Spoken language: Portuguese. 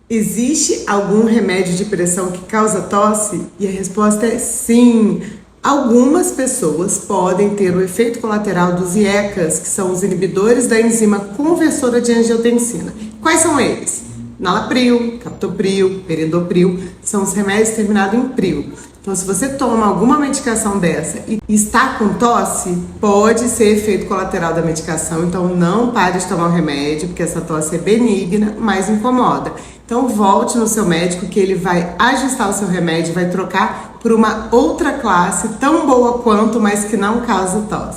Existe algum remédio de pressão que causa tosse? E a resposta é sim. Algumas pessoas podem ter o efeito colateral dos IECAs, que são os inibidores da enzima conversora de angiotensina. Quais são eles? Nalapril, captopril, perindopril, são os remédios terminados em pril. Então, se você toma alguma medicação dessa e está com tosse, pode ser efeito colateral da medicação. Então, não pare de tomar o remédio, porque essa tosse é benigna, mas incomoda. Então, volte no seu médico que ele vai ajustar o seu remédio, vai trocar por uma outra classe tão boa quanto, mas que não causa tosse.